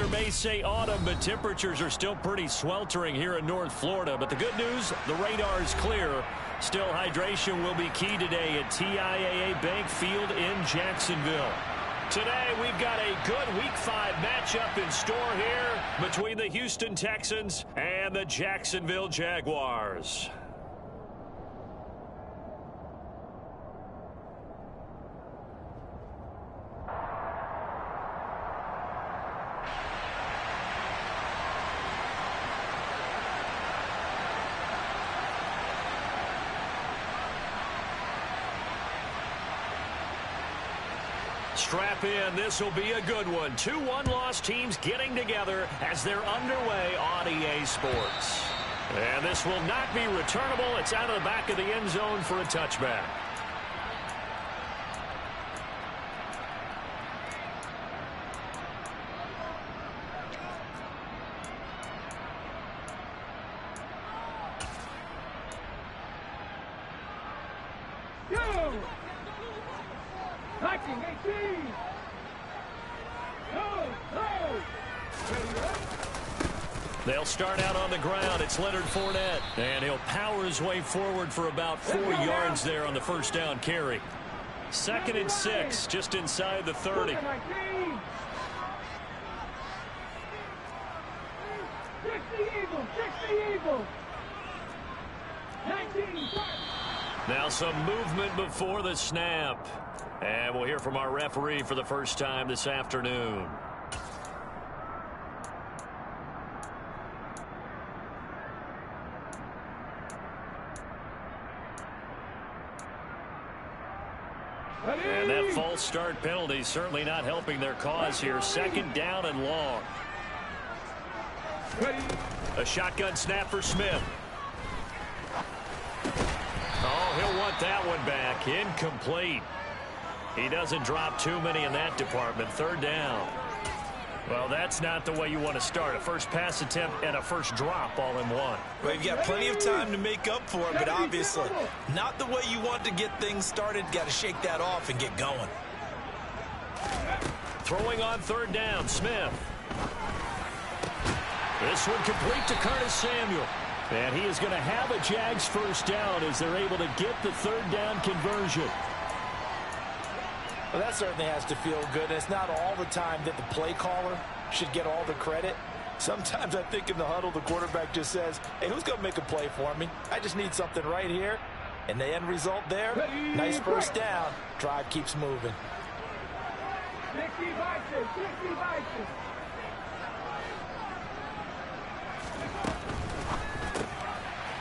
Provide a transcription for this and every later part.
weather may say autumn, but temperatures are still pretty sweltering here in North Florida. But the good news, the radar is clear. Still, hydration will be key today at TIAA Bank Field in Jacksonville. Today, we've got a good Week 5 matchup in store here between the Houston Texans and the Jacksonville Jaguars. Strap in. This will be a good one. 2 one-loss teams getting together as they're underway on EA Sports. And this will not be returnable. It's out of the back of the end zone for a touchback. They'll start out on the ground. It's Leonard Fournette. And he'll power his way forward for about 4 yards there on the first down carry. 2nd and 6, just inside the 30. Now some movement before the snap. And we'll hear from our referee for the first time this afternoon. And that false start penalty certainly not helping their cause here. 2nd down and long. A shotgun snap for Smith. Oh, he'll want that one back. Incomplete. He doesn't drop too many in that department. 3rd down. Well, that's not the way you want to start. A first pass attempt and a first drop all in one. Well, you've got plenty of time to make up for it, but obviously not the way you want to get things started. Got to shake that off and get going. Throwing on 3rd down, Smith. This one complete to Curtis Samuel. And he is going to have a Jags first down as they're able to get the 3rd down conversion. Well, that certainly has to feel good. It's not all the time that the play caller should get all the credit. Sometimes I think in the huddle, the quarterback just says, hey, who's going to make a play for me? I just need something right here. And the end result there, nice first down. Drive keeps moving.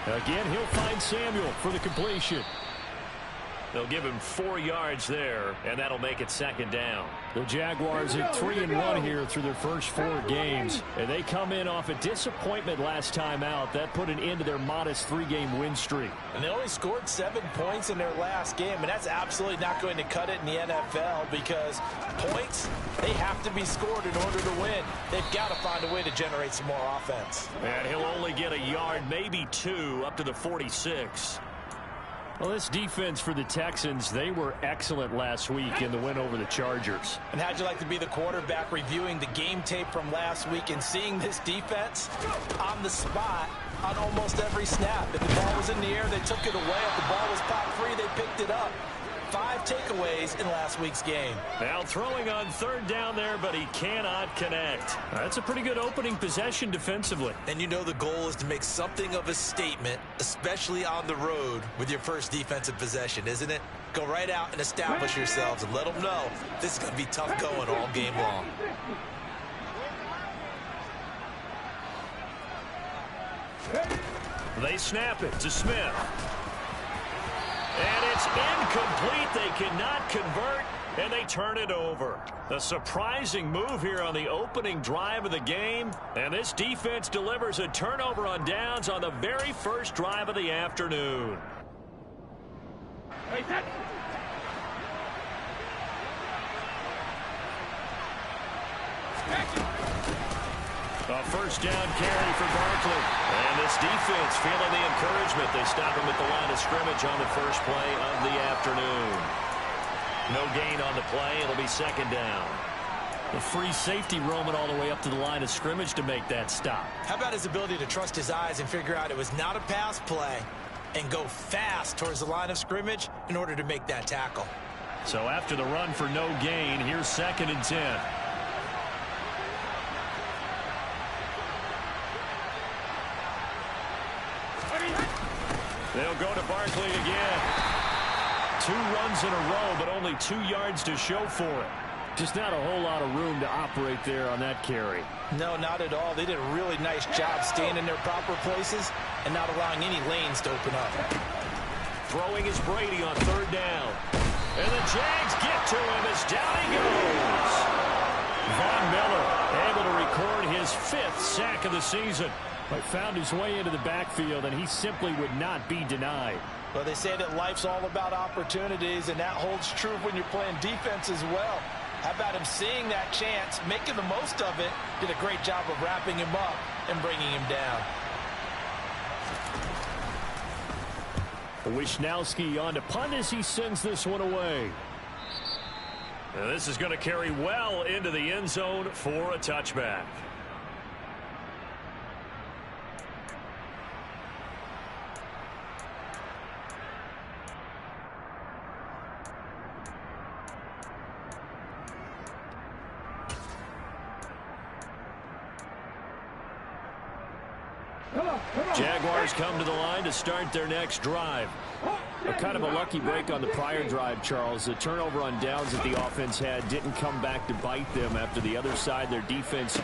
Again, he'll find Samuel for the completion. They'll give him 4 yards there, and that'll make it 2nd down. The Jaguars at 3-1 here through their first 4 games. And they come in off a disappointment last time out. That put an end to their modest 3-game win streak. And they only scored 7 points in their last game, and that's absolutely not going to cut it in the NFL because points, they have to be scored in order to win. They've got to find a way to generate some more offense. And he'll only get a yard, maybe 2, up to the 46. Well, this defense for the Texans, they were excellent last week in the win over the Chargers. And how'd you like to be the quarterback reviewing the game tape from last week and seeing this defense on the spot on almost every snap? If the ball was in the air, they took it away. If the ball was popped free, they picked it up. 5 takeaways in last week's game. Now throwing on 3rd down there, but he cannot connect. That's a pretty good opening possession defensively. And you know the goal is to make something of a statement, especially on the road with your first defensive possession, isn't it? Go right out and establish yourselves and let them know this is going to be tough going all game long. They snap it to Smith. And it's incomplete. They cannot convert, and they turn it over. A surprising move here on the opening drive of the game. And this defense delivers a turnover on downs on the very first drive of the afternoon. A first down carry for Barkley. And this defense feeling the encouragement. They stop him at the line of scrimmage on the first play of the afternoon. No gain on the play. It'll be 2nd down. The free safety roaming all the way up to the line of scrimmage to make that stop. How about his ability to trust his eyes and figure out it was not a pass play and go fast towards the line of scrimmage in order to make that tackle? So after the run for no gain, here's 2nd and 10. They'll go to Barkley again. 2 runs in a row, but only 2 yards to show for it. Just not a whole lot of room to operate there on that carry. No, not at all. They did a really nice job staying in their proper places and not allowing any lanes to open up. Throwing is Brady on 3rd down. And the Jags get to him as down he goes. Von Miller able to record his 5th sack of the season. But found his way into the backfield, and he simply would not be denied. Well, they say that life's all about opportunities, and that holds true when you're playing defense as well. How about him seeing that chance, making the most of it, did a great job of wrapping him up and bringing him down. Wishnowski on to punt as he sends this one away. Now this is going to carry well into the end zone for a touchback. Jaguars come to the line to start their next drive. Kind of a lucky break on the prior drive, Charles. The turnover on downs that the offense had didn't come back to bite them after the other side. Their defense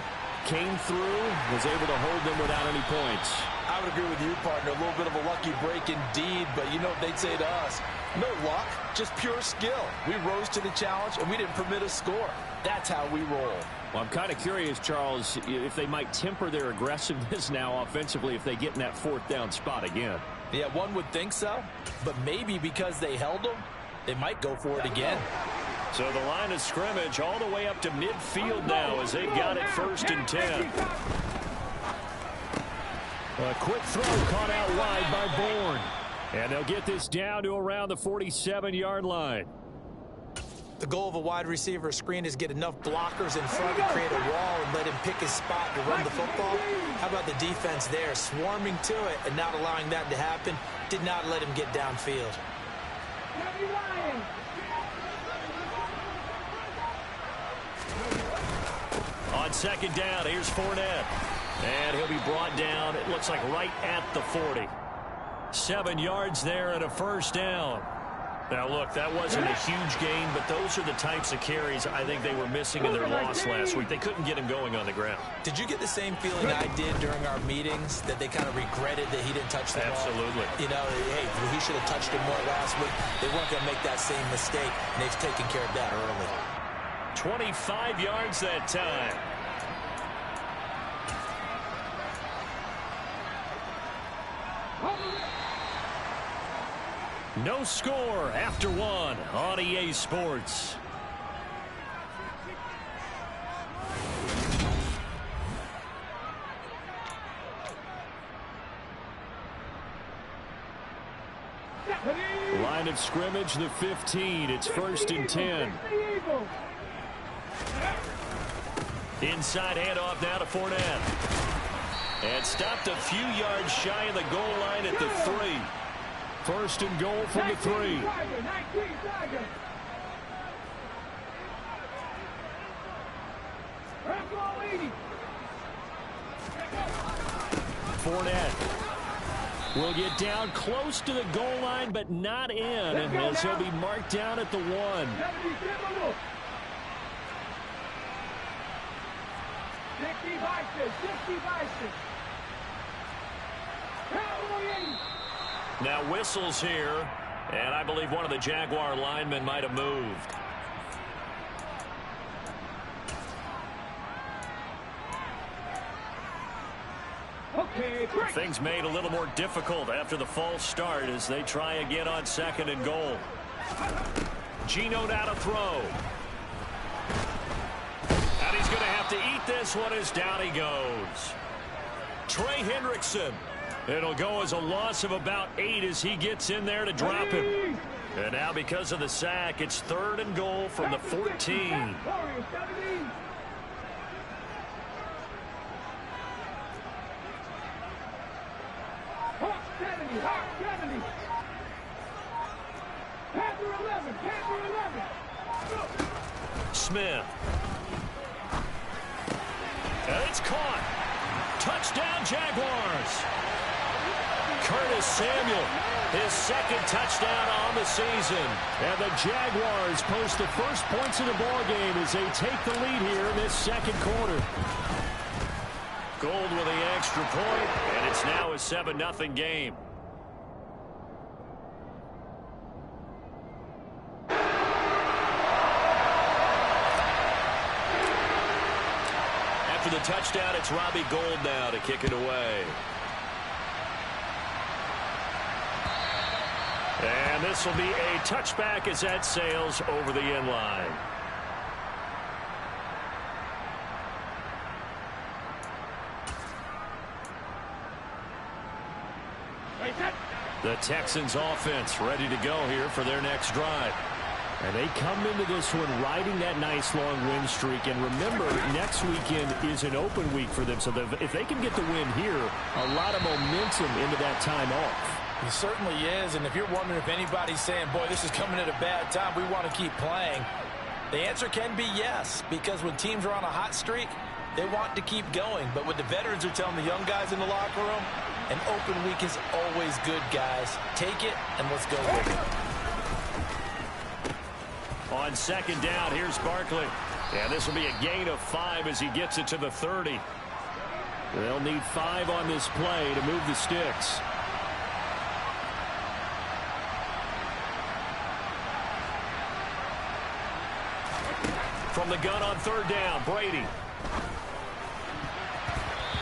came through, was able to hold them without any points. I would agree with you, partner. A little bit of a lucky break indeed, but you know what they'd say to us? No luck, just pure skill. We rose to the challenge, and we didn't permit a score. That's how we roll. Well, I'm kind of curious, Charles, if they might temper their aggressiveness now offensively if they get in that 4th down spot again. Yeah, one would think so, but maybe because they held them, they might go for it again. So the line of scrimmage all the way up to midfield now as they've got it 1st and 10. A quick throw caught out wide by Bourne. And they'll get this down to around the 47-yard line. The goal of a wide receiver screen is get enough blockers in front to create a wall and let him pick his spot to run the football. How about the defense there, swarming to it and not allowing that to happen? Did not let him get downfield. On 2nd down, here's Fournette. And he'll be brought down, it looks like right at the 40. 7 yards there and a 1st down. Now, look, that wasn't a huge gain, but those are the types of carries I think they were missing in their loss last week. They couldn't get him going on the ground. Did you get the same feeling I did during our meetings, that they kind of regretted that he didn't touch the ball? Absolutely. You know, hey, he should have touched it more last week. They weren't going to make that same mistake, and they've taken care of that early. 25 yards that time. No score after 1 on EA Sports. Line of scrimmage, the 15. It's 1st and 10. Inside handoff now to Fournette. And stopped a few yards shy of the goal line at the 3. 1st and goal from the 3. Fournette will get down close to the goal line, but not in, and as he'll be marked down at the 1. Now whistles here, and I believe one of the Jaguar linemen might have moved. Things made a little more difficult after the false start as they try again on 2nd and goal. Geno now to throw. And he's going to have to eat this one as down he goes. Trey Hendrickson. It'll go as a loss of about 8 as he gets in there to drop him. And now because of the sack, it's 3rd and goal from the 14. Smith. And it's caught. Touchdown, Jaguars. Curtis Samuel, his second touchdown on the season. And the Jaguars post the first points of the ballgame as they take the lead here in this second quarter. Gold with the extra point, and it's now a 7-0 game. After the touchdown, it's Robbie Gould now to kick it away. And this will be a touchback as that sails over the end line. The Texans offense ready to go here for their next drive. And they come into this one riding that nice long win streak. And remember, next weekend is an open week for them. So if they can get the win here, a lot of momentum into that time off. It certainly is. And if you're wondering if anybody's saying, boy, this is coming at a bad time, we want to keep playing, the answer can be yes. Because when teams are on a hot streak, they want to keep going. But what the veterans are telling the young guys in the locker room, an open week is always good, guys. Take it, and let's go with it. On second down, here's Barkley. And this will be a gain of 5 as he gets it to the 30. They'll need 5 on this play to move the sticks. From the gun on third down, Brady.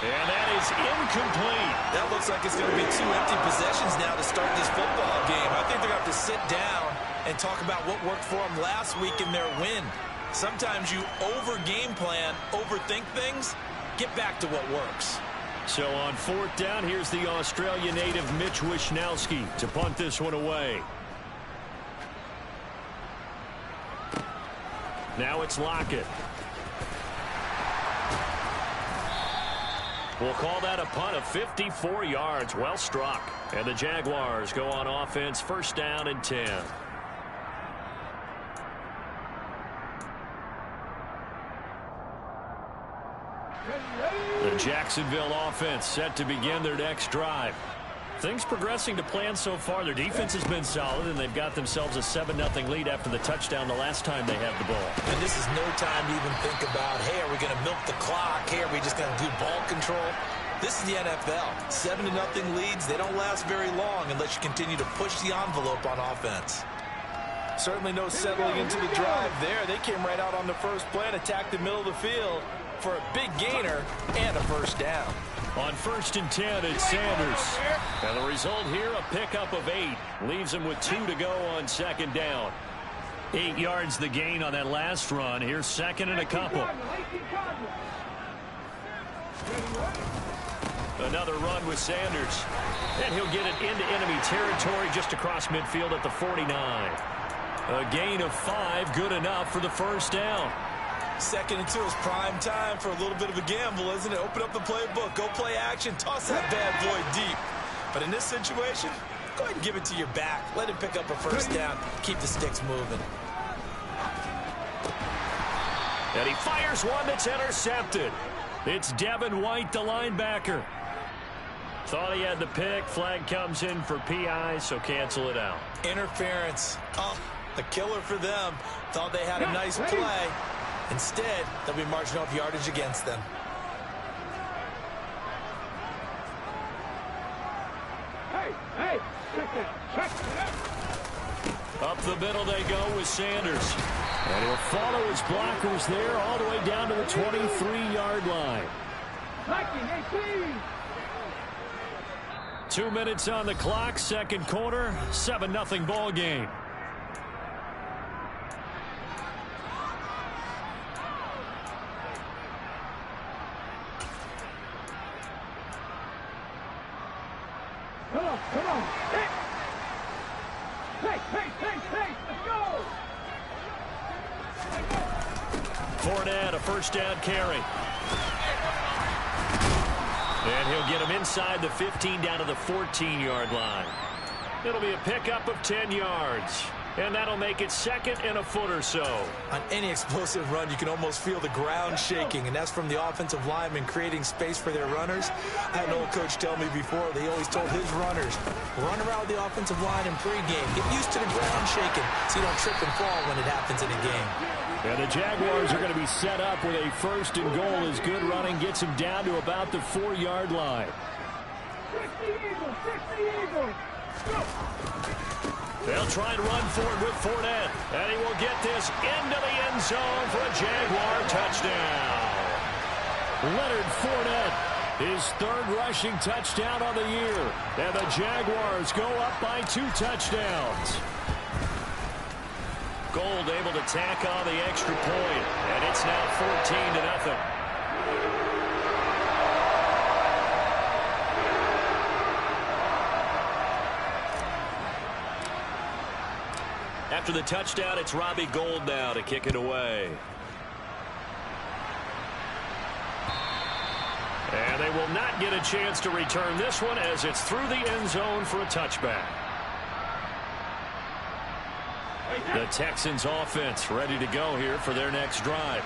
And that is incomplete. That looks like it's going to be 2 empty possessions now to start this football game. I think they're going to have to sit down and talk about what worked for them last week in their win. Sometimes you over-game plan, overthink things, get back to what works. So on fourth down, here's the Australia native Mitch Wishnowsky to punt this one away. Now it's Lockett. We'll call that a punt of 54 yards. Well struck. And the Jaguars go on offense, first down and 10. The Jacksonville offense set to begin their next drive. Things progressing to plan so far. Their defense has been solid, and they've got themselves a 7-0 lead after the touchdown the last time they had the ball. And this is no time to even think about, hey, are we going to milk the clock? Hey, are we just going to do ball control? This is the NFL. 7-0 leads, they don't last very long unless you continue to push the envelope on offense. Certainly no settling into the drive there. They came right out on the first play and attacked the middle of the field for a big gainer and a first down. On first and 10, it's Sanders. And the result here, a pickup of 8. Leaves him with 2 to go on second down. 8 yards the gain on that last run. Here's second and a couple. Another run with Sanders. And he'll get it into enemy territory just across midfield at the 49. A gain of 5, good enough for the first down. Second and 2 is prime time for a little bit of a gamble, isn't it? Open up the playbook, go play action, toss that bad boy deep. But in this situation, go ahead and give it to your back. Let him pick up a first down. Keep the sticks moving. And he fires one that's intercepted. It's Devin White, the linebacker. Thought he had the pick. Flag comes in for PI, so cancel it out. Interference. Oh, a killer for them. Thought they had a nice play. Instead, they'll be marching off yardage against them. Hey, check it. Up the middle they go with Sanders. And he'll follow his blockers there all the way down to the 23-yard line. 2 minutes on the clock, second quarter, 7-0 ball game. Come on. Hey, let's go. Fournette, a first down carry. And he'll get him inside the 15 down to the 14-yard line. It'll be a pickup of 10 yards. And that'll make it second and a foot or so. On any explosive run, you can almost feel the ground shaking, and that's from the offensive linemen creating space for their runners. I had an old coach tell me before, they always told his runners, run around the offensive line in pregame. Get used to the ground shaking so you don't trip and fall when it happens in a game. And the Jaguars are going to be set up with a first and goal as good running gets them down to about the 4-yard line. 60 Eagles. Go. They'll try and run for it with Fournette. And he will get this into the end zone for a Jaguar touchdown. Leonard Fournette, his third rushing touchdown on the year. And the Jaguars go up by 2 touchdowns. Gold able to tack on the extra point. And it's now 14-0. After the touchdown, it's Robbie Gould now to kick it away. And they will not get a chance to return this one as it's through the end zone for a touchback. The Texans offense ready to go here for their next drive.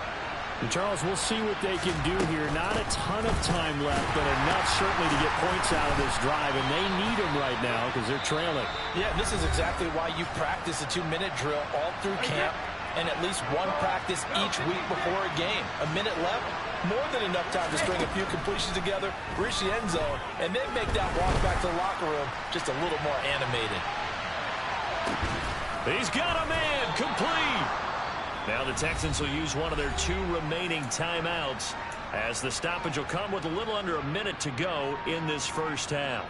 And Charles, we'll see what they can do here. Not a ton of time left, but enough certainly to get points out of this drive, and they need them right now because they're trailing. Yeah, this is exactly why you practice a 2-minute drill all through camp and at least one practice each week before a game. A minute left, more than enough time to string a few completions together, reach the end zone, and then make that walk back to the locker room just a little more animated. He's got a man complete. Now the Texans will use one of their 2 remaining timeouts as the stoppage will come with a little under a minute to go in this first half.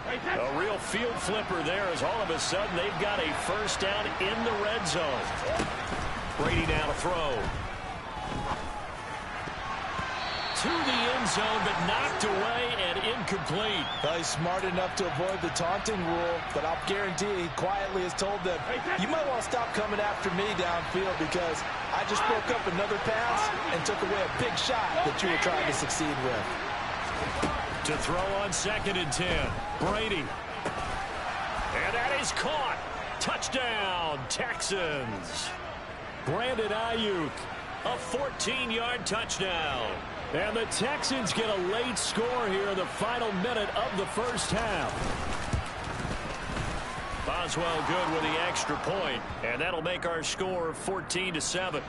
A real field flipper there as all of a sudden they've got a first down in the red zone. Brady now to throw. To the end zone, but knocked away and incomplete. Well, he's smart enough to avoid the taunting rule, but I'll guarantee he quietly has told them, you might want to stop coming after me downfield because I just broke up another pass and took away a big shot that you were trying to succeed with. To throw on 2nd and 10. Brady. And that is caught. Touchdown, Texans. Brandon Ayuk, a 14-yard touchdown. And the Texans get a late score here in the final minute of the first half. Boswell good with the extra point, and that'll make our score 14-7.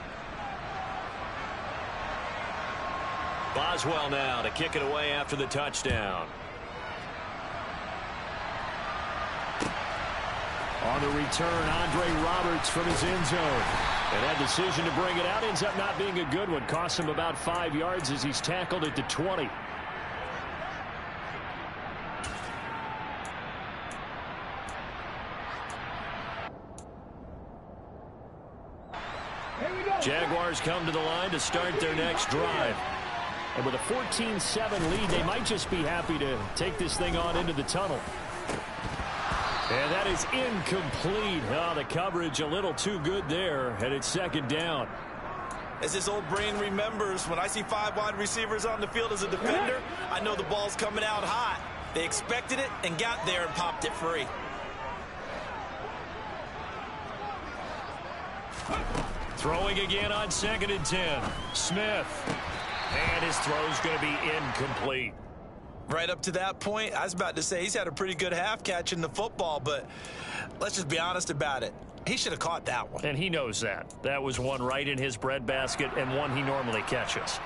Boswell now to kick it away after the touchdown. On the return, Andre Roberts from his end zone. And that decision to bring it out ends up not being a good one. Costs him about 5 yards as he's tackled at the 20. Jaguars come to the line to start their next drive. And with a 14-7 lead, they might just be happy to take this thing on into the tunnel. And that is incomplete. Oh, the coverage a little too good there, and it's 2nd down. As his old brain remembers, when I see 5 wide receivers on the field as a defender, I know the ball's coming out hot. They expected it and got there and popped it free. Throwing again on 2nd and 10. Smith. And his throw's going to be incomplete. Right up to that point, I was about to say he's had a pretty good half catching the football, but let's just be honest about it. He should have caught that one. And he knows that. That was one right in his breadbasket and one he normally catches.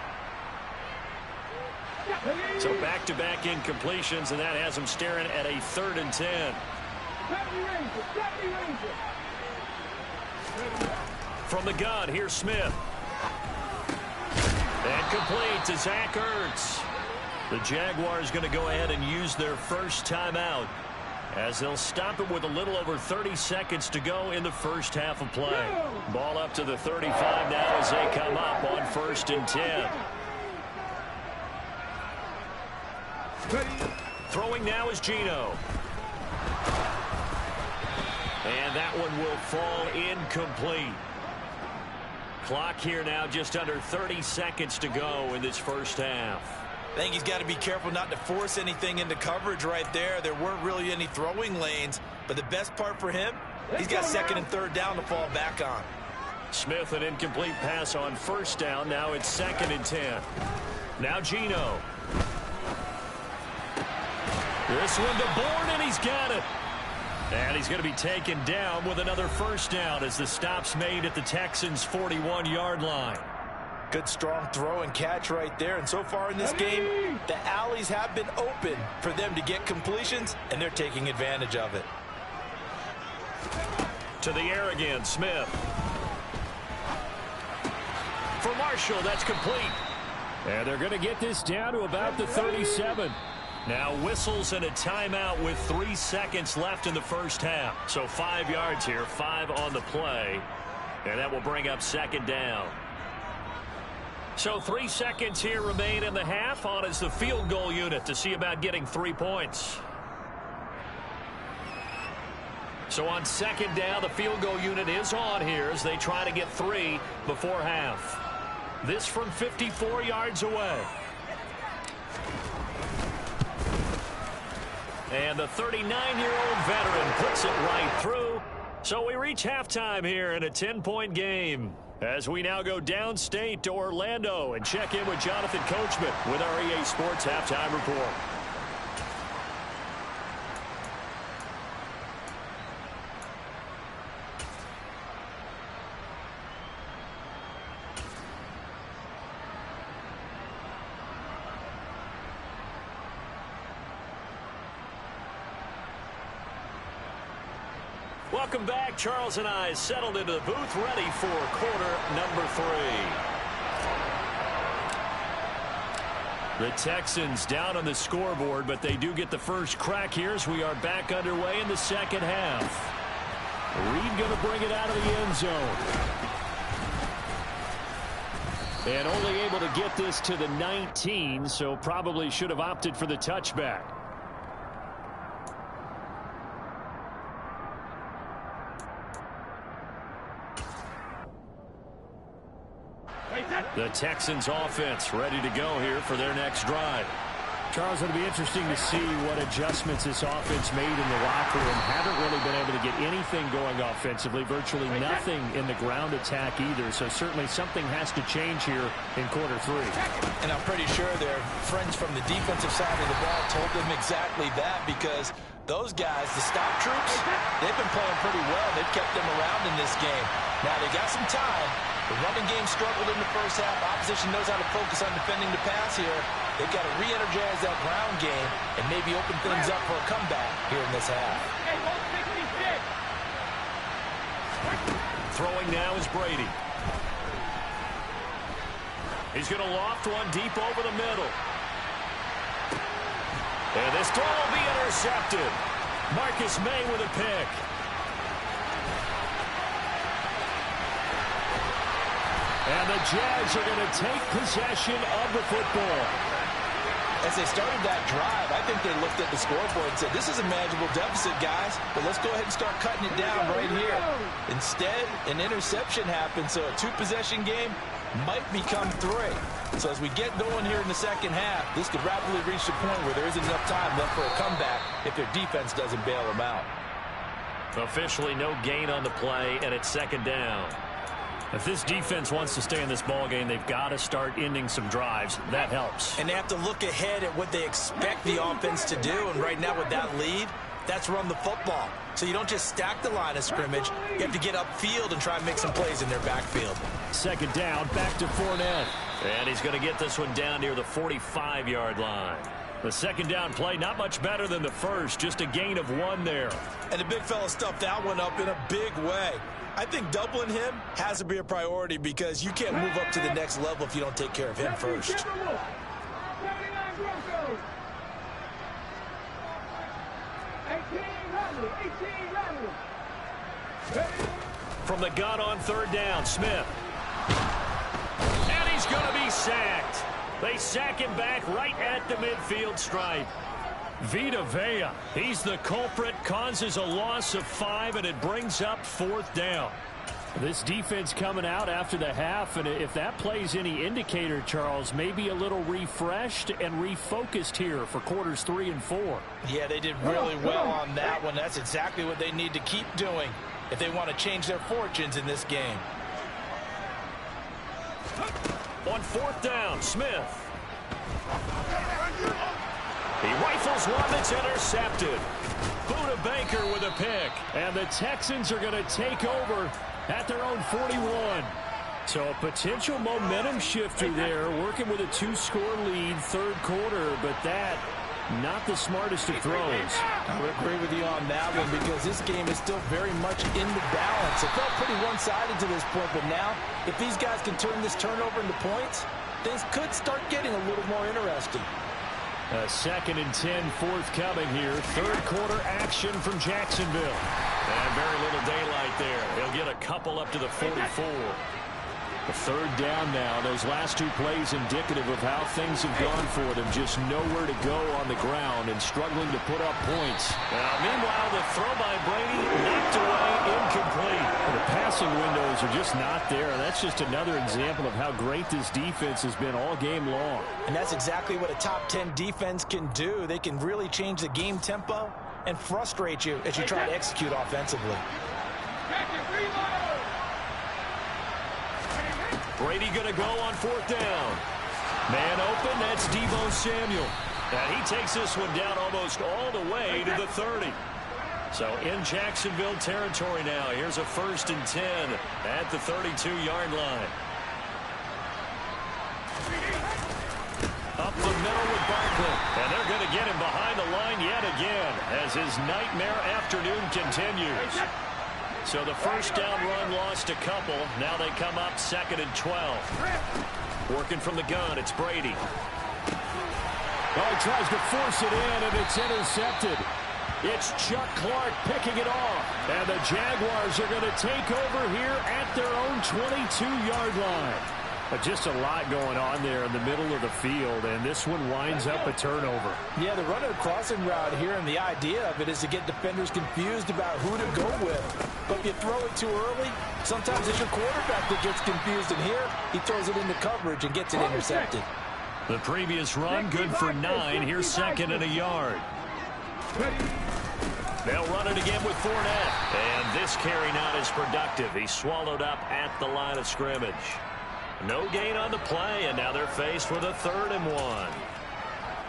So back-to-back incompletions, and that has him staring at a 3rd and 10. From the gun, here's Smith. And complete to Zach Ertz. The Jaguars going to go ahead and use their first timeout as they'll stop it with a little over 30 seconds to go in the first half of play. Ball up to the 35 now as they come up on 1st and 10. Throwing now is Geno. And that one will fall incomplete. Clock here now just under 30 seconds to go in this first half. I think he's got to be careful not to force anything into coverage right there. There weren't really any throwing lanes. But the best part for him, he's got second and third down to fall back on. Smith, an incomplete pass on first down. Now it's 2nd and 10. Now Geno. This one to Bourne, and he's got it. And he's going to be taken down with another first down as the stop's made at the Texans' 41-yard line. Good strong throw and catch right there. And so far in this game, the alleys have been open for them to get completions, and they're taking advantage of it. To the air again, Smith. For Marshall, that's complete. And they're going to get this down to about the 37. Now whistles and a timeout with 3 seconds left in the first half. So 5 yards here, 5 on the play. And that will bring up 2nd down. So 3 seconds here remain in the half. On is the field goal unit to see about getting 3 points. So on 2nd down, the field goal unit is on here as they try to get 3 before half. This from 54 yards away. And the 39-year-old veteran puts it right through. So we reach halftime here in a 10-point game. As we now go downstate to Orlando and check in with Jonathan Coachman with our EA Sports Halftime Report. Welcome back. Charles and I settled into the booth, ready for quarter number 3. The Texans down on the scoreboard, but they do get the first crack here as we are back underway in the second half. Reed going to bring it out of the end zone. And only able to get this to the 19, so probably should have opted for the touchback. The Texans offense ready to go here for their next drive. Charles, it'll be interesting to see what adjustments this offense made in the locker room. Haven't really been able to get anything going offensively, virtually nothing in the ground attack either. So certainly something has to change here in quarter 3. And I'm pretty sure their friends from the defensive side of the ball told them exactly that, because those guys, the stop troops, they've been playing pretty well. They've kept them around in this game. Now they got some time. The running game struggled in the first half. Opposition knows how to focus on defending the pass here. They've got to re-energize that ground game and maybe open things up for a comeback here in this half. Throwing now is Brady. He's going to loft one deep over the middle. And this throw will be intercepted. Marcus May with a pick. And the Jags are going to take possession of the football. As they started that drive, I think they looked at the scoreboard and said, this is a manageable deficit, guys, but let's go ahead and start cutting it down right here. Instead, an interception happened, so a 2-possession game might become 3. So as we get going here in the second half, this could rapidly reach the point where there isn't enough time left for a comeback if their defense doesn't bail them out. Officially no gain on the play, and it's 2nd down. If this defense wants to stay in this ballgame, they've got to start ending some drives. That helps. And they have to look ahead at what they expect the offense to do. And right now with that lead, that's run the football. So you don't just stack the line of scrimmage. You have to get upfield and try and make some plays in their backfield. 2nd down, back to Fournette. And he's going to get this one down near the 45-yard line. The 2nd down play, not much better than the first, just a gain of 1 there. And the big fella stuffed that one up in a big way. I think doubling him has to be a priority, because you can't move up to the next level if you don't take care of him first. From the gun on 3rd down, Smith. And he's going to be sacked. They sack him back right at the midfield stripe. Vita Vea, he's the culprit, causes a loss of 5, and it brings up 4th down. This defense coming out after the half, and if that plays any indicator, Charles, maybe a little refreshed and refocused here for quarters 3 and 4. Yeah, they did really well on that one. That's exactly what they need to keep doing if they want to change their fortunes in this game. On 4th down, Smith. He rifles one that's intercepted. Buda Baker with a pick. And the Texans are going to take over at their own 41. So a potential momentum shifter there, working with a 2-score lead, 3rd quarter, but that, not the smartest of throws. I would agree with you on that one because this game is still very much in the balance. It felt pretty one-sided to this point, but now, if these guys can turn this turnover into points, things could start getting a little more interesting. 2nd and 10 forthcoming here. 3rd quarter action from Jacksonville. And very little daylight there. He'll get a couple up to the 44. A 3rd down now. Those last 2 plays indicative of how things have gone for them. Just nowhere to go on the ground and struggling to put up points. Meanwhile, the throw by Brady knocked away, incomplete. The passing windows are just not there. That's just another example of how great this defense has been all game long. And that's exactly what a top 10 defense can do. They can really change the game tempo and frustrate you as you try to execute offensively. Brady going to go on 4th down. Man open, that's Deebo Samuel. And he takes this one down almost all the way to the 30. So in Jacksonville territory now. Here's a 1st and 10 at the 32-yard line. Up the middle with Barkley. And they're going to get him behind the line yet again as his nightmare afternoon continues. So the 1st down run lost a couple. Now they come up 2nd and 12. Working from the gun, it's Brady. Oh, he tries to force it in, and it's intercepted. It's Chuck Clark picking it off. And the Jaguars are going to take over here at their own 22-yard line. But just a lot going on there in the middle of the field, and this one winds up a turnover. Yeah, they're running a crossing route here, and the idea of it is to get defenders confused about who to go with. But if you throw it too early, sometimes it's your quarterback that gets confused, and here he throws it into coverage and gets it intercepted. The previous run, good for 9. Here's 2nd and a yard. They'll run it again with Fournette. And this carry not as productive. He's swallowed up at the line of scrimmage. No gain on the play, and now they're faced with a 3rd and 1.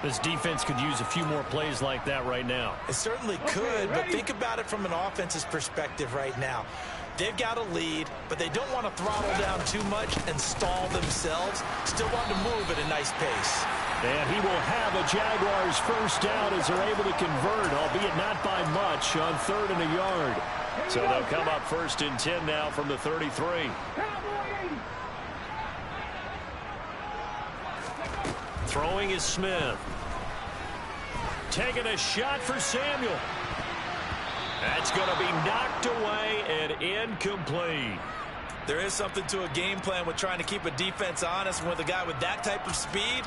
This defense could use a few more plays like that right now. It certainly could, but think about it from an offense's perspective right now. They've got a lead, but they don't want to throttle down too much and stall themselves. Still want to move at a nice pace. And he will have a Jaguars 1st down as they're able to convert, albeit not by much, on 3rd and a yard. So they'll come up 1st and 10 now from the 33. Throwing is Smith. Taking a shot for Samuel. That's going to be knocked away and incomplete. There is something to a game plan with trying to keep a defense honest. With a guy with that type of speed,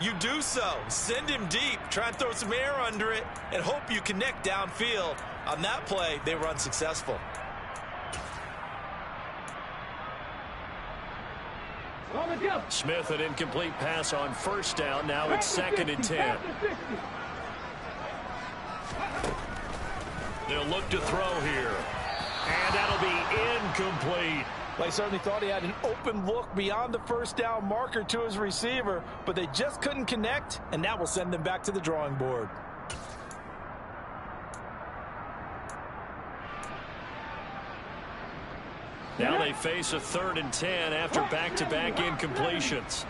you do so. Send him deep. Try and throw some air under it and hope you connect downfield. On that play, they were unsuccessful. Smith, an incomplete pass on 1st down. Now it's 2nd and 10. They'll look to throw here. And that'll be incomplete. They certainly thought he had an open look beyond the 1st down marker to his receiver, but they just couldn't connect, and that will send them back to the drawing board. Now they face a 3rd and 10 after back-to-back incompletions.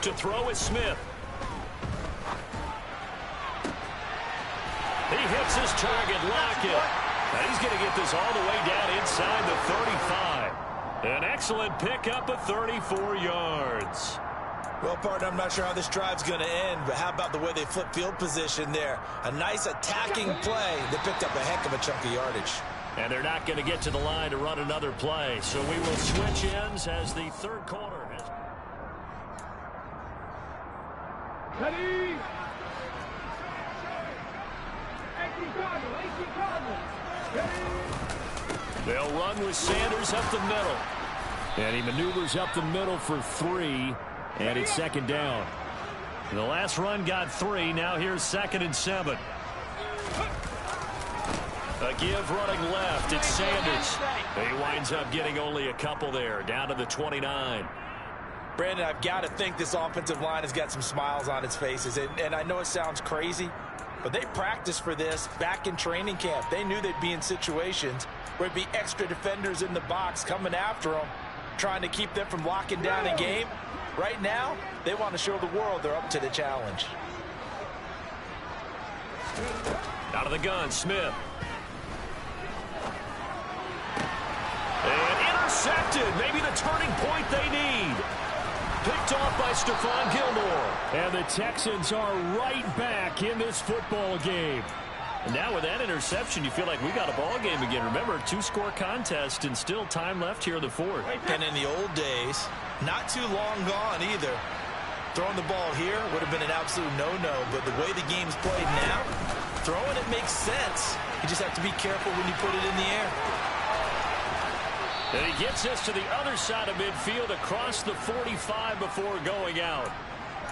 To throw is Smith. He hits his target, Lockett. And he's going to get this all the way down inside the 35. An excellent pickup of 34 yards. Well, partner, I'm not sure how this drive's going to end, but how about the way they flip field position there? A nice attacking play that picked up a heck of a chunk of yardage. And they're not going to get to the line to run another play, so we will switch ends as the 3rd quarter has... Ready. 18 Cardinal. 18 Cardinal. Ready. They'll run with Sanders up the middle. And he maneuvers up the middle for 3. And it's second down. The last run got 3. Now here's 2nd and 7. A give running left. It's Sanders. He winds up getting only a couple there. Down to the 29. Brandon, I've got to think this offensive line has got some smiles on its faces. And I know it sounds crazy, but they practiced for this back in training camp. They knew they'd be in situations where it'd be extra defenders in the box coming after them, trying to keep them from locking down a game. Right now, they want to show the world they're up to the challenge. Out of the gun, Smith. And intercepted. Maybe the turning point they need. Picked off by Stephon Gilmore. And the Texans are right back in this football game. And now with that interception, you feel like we got a ball game again. Remember, 2-score contest and still time left here in the 4th. And in the old days, not too long gone either, throwing the ball here would have been an absolute no-no. But the way the game's played now, throwing it makes sense. You just have to be careful when you put it in the air. And he gets us to the other side of midfield across the 45 before going out.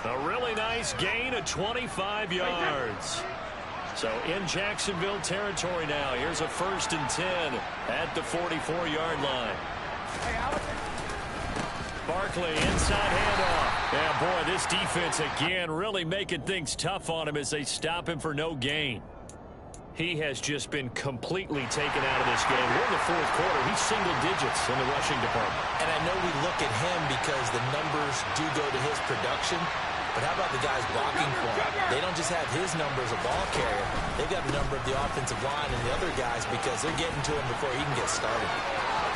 A really nice gain of 25 yards. So in Jacksonville territory now. Here's a 1st and 10 at the 44-yard line. Barkley inside handoff. Yeah, boy, this defense again really making things tough on him as they stop him for no gain. He has just been completely taken out of this game. We're in the 4th quarter. He's single digits in the rushing department. And I know we look at him because the numbers do go to his production. But how about the guys blocking for him? They don't just have his number as a ball carrier. They've got a number of the offensive line and the other guys because they're getting to him before he can get started.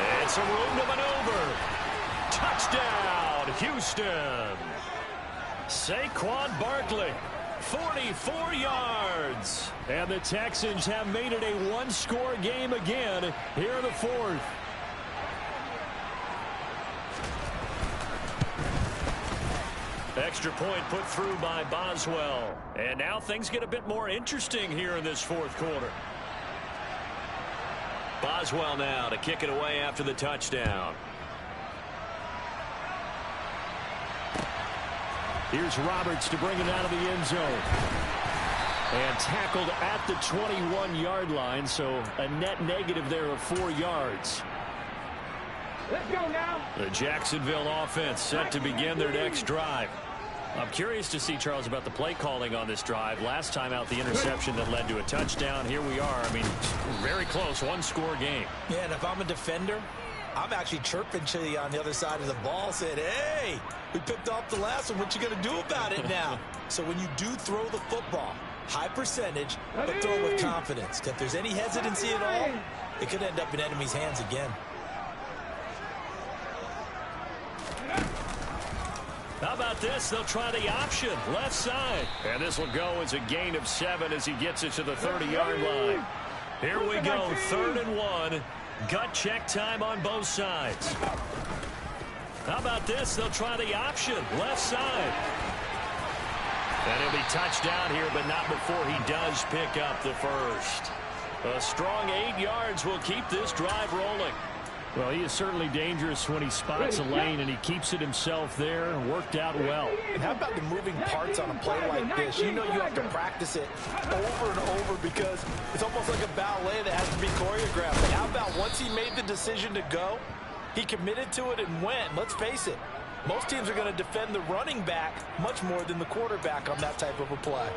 And some room to maneuver. Touchdown, Houston. Saquon Barkley. 44 yards. And the Texans have made it a 1-score game again here in the 4th. Extra point put through by Boswell. And now things get a bit more interesting here in this 4th quarter. Boswell now to kick it away after the touchdown. Here's Roberts to bring it out of the end zone. And tackled at the 21-yard line, so a net negative there of 4 yards. Let's go now. The Jacksonville offense set to begin their next drive. I'm curious to see, Charles, about the play calling on this drive. Last time out, the interception that led to a touchdown. Here we are. I mean, very close, 1-score game. Yeah, and if I'm a defender, I'm actually chirping to you on the other side of the ball, saying, hey, we picked off the last one. What you going to do about it now? So when you do throw the football, high percentage, but throw it with confidence. If there's any hesitancy at all, it could end up in enemy's hands again. How about this? They'll try the option, left side. And this will go as a gain of 7 as he gets it to the 30-yard line. Here we go, 3rd and 1. Gut check time on both sides. How about this? They'll try the option, left side. And he'll be touched down here, but not before he does pick up the first. A strong 8 yards will keep this drive rolling. Well, he is certainly dangerous when he spots a lane, and he keeps it himself there and worked out well. And how about the moving parts on a play like this? You know you have to practice it over and over because it's almost like a ballet that has to be choreographed. And how about once he made the decision to go, he committed to it and went. Let's face it, most teams are going to defend the running back much more than the quarterback on that type of a play.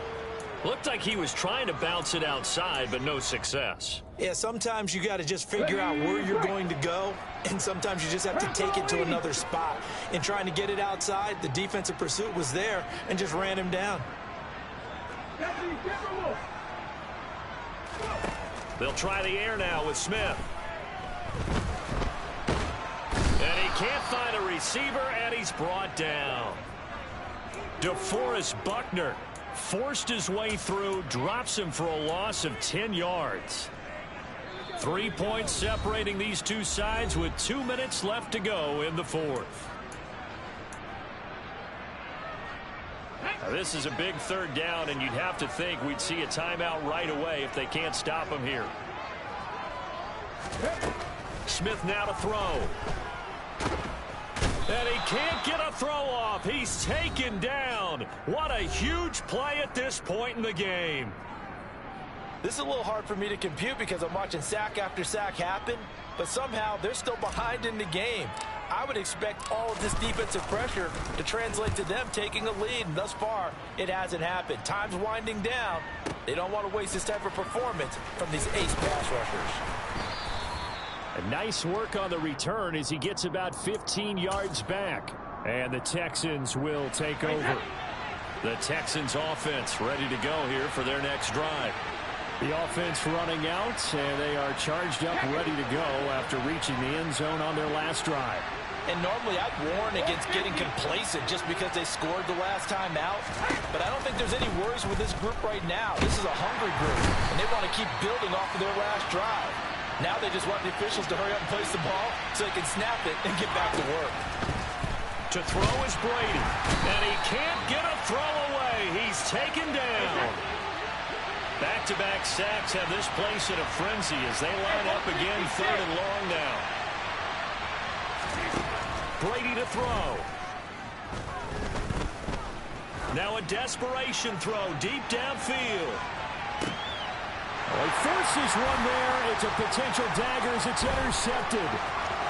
Looked like he was trying to bounce it outside, but no success. Yeah, sometimes you got to just figure out where you're going to go, and sometimes you just have to take it to another spot. In trying to get it outside, the defensive pursuit was there and just ran him down. They'll try the air now with Smith. And he can't find a receiver, and he's brought down. DeForest Buckner forced his way through, drops him for a loss of 10 yards. 3 points separating these two sides with 2 minutes left to go in the 4th. Now, this is a big third down, and you'd have to think we'd see a timeout right away if they can't stop him here. Smith now to throw. And he can't get a throw off. He's taken down. What a huge play at this point in the game. This is a little hard for me to compute because I'm watching sack after sack happen, but somehow they're still behind in the game. I would expect all of this defensive pressure to translate to them taking a lead, and thus far, it hasn't happened. Time's winding down. They don't want to waste this type of performance from these ace pass rushers. A nice work on the return as he gets about 15 yards back. And the Texans will take over. The Texans offense ready to go here for their next drive. The offense running out, and they are charged up, ready to go after reaching the end zone on their last drive. And normally I'd warn against getting complacent just because they scored the last time out. But I don't think there's any worries with this group right now. This is a hungry group, and they want to keep building off of their last drive. Now they just want the officials to hurry up and place the ball so they can snap it and get back to work. To throw is Brady, and he can't get a throw away. He's taken down. Back-to-back sacks have this place in a frenzy as they line up again, third and long now. Brady to throw. Now a desperation throw deep downfield. He forces one there. It's a potential dagger as it's intercepted.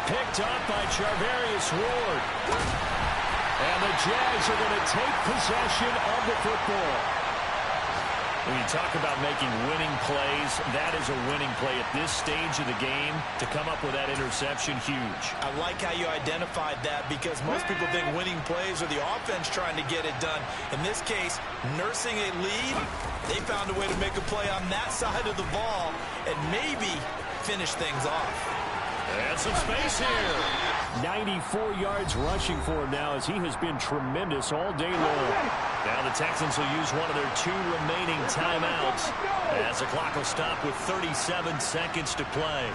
Picked up by Charvarius Ward. And the Jags are going to take possession of the football. When you talk about making winning plays, that is a winning play at this stage of the game. To come up with that interception, huge. I like how you identified that because most people think winning plays are the offense trying to get it done. In this case, nursing a lead, they found a way to make a play on that side of the ball and maybe finish things off. And some space here. 94 yards rushing for him now as he has been tremendous all day long. Now the Texans will use one of their 2 remaining timeouts as the clock will stop with 37 seconds to play.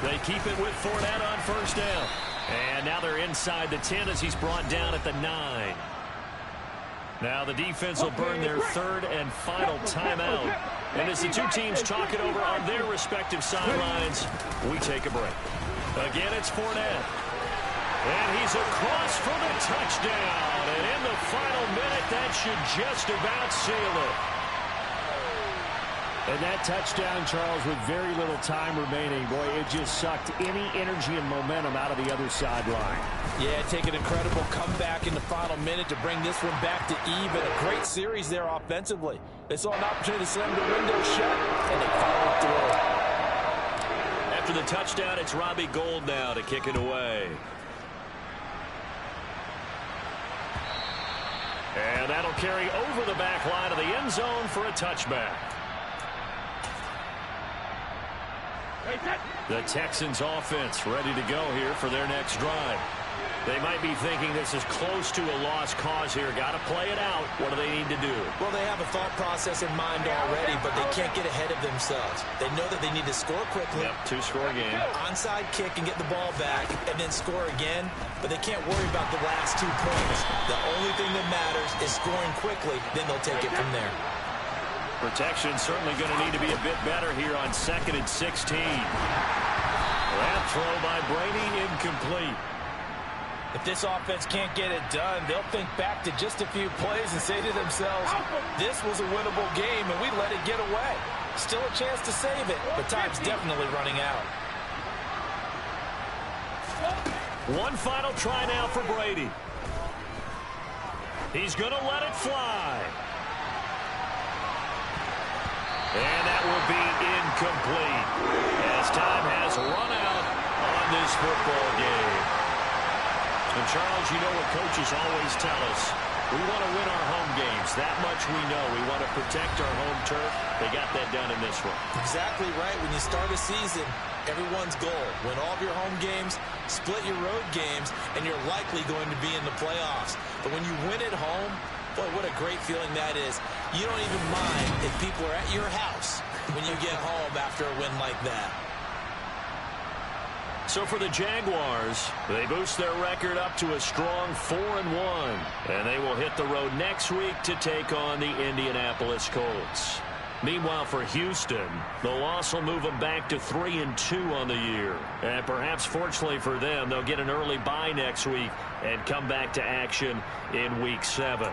They keep it with Fournette on first down. And now they're inside the 10 as he's brought down at the 9. Now the defense will burn their 3rd and final timeout. And as the two teams talk it over on their respective sidelines, we take a break. Again, it's Fournette. And he's across for the touchdown. And in the final minute, that should just about seal it. And that touchdown, Charles, with very little time remaining, boy, it just sucked any energy and momentum out of the other sideline. Yeah, take an incredible comeback in the final minute to bring this one back to even. A great series there offensively. They saw an opportunity to slam the window shut, and they followed through. After the touchdown, it's Robbie Gould now to kick it away. And that'll carry over the back line of the end zone for a touchback. The Texans offense ready to go here for their next drive. They might be thinking this is close to a lost cause here. Got to play it out. What do they need to do? Well, they have a thought process in mind already, but they can't get ahead of themselves. They know that they need to score quickly. Yep, 2-score game. Onside kick and get the ball back and then score again, but they can't worry about the last 2 points. The only thing that matters is scoring quickly, then they'll take it from there. Protection certainly going to need to be a bit better here on 2nd and 16. That throw by Brady incomplete. If this offense can't get it done, they'll think back to just a few plays and say to themselves, this was a winnable game and we let it get away. Still a chance to save it, but time's definitely running out. One final try now for Brady. He's going to let it fly. And that will be incomplete as time has run out on this football game. And Charles, you know what coaches always tell us. We want to win our home games. That much we know. We want to protect our home turf. They got that done in this one. Exactly right. When you start a season, everyone's goal, win all of your home games, split your road games, and you're likely going to be in the playoffs. But when you win at home, boy, what a great feeling that is. You don't even mind if people are at your house when you get home after a win like that. So for the Jaguars, they boost their record up to a strong 4-1. And they will hit the road next week to take on the Indianapolis Colts. Meanwhile, for Houston, the loss will move them back to 3-2 on the year. And perhaps fortunately for them, they'll get an early bye next week and come back to action in Week 7.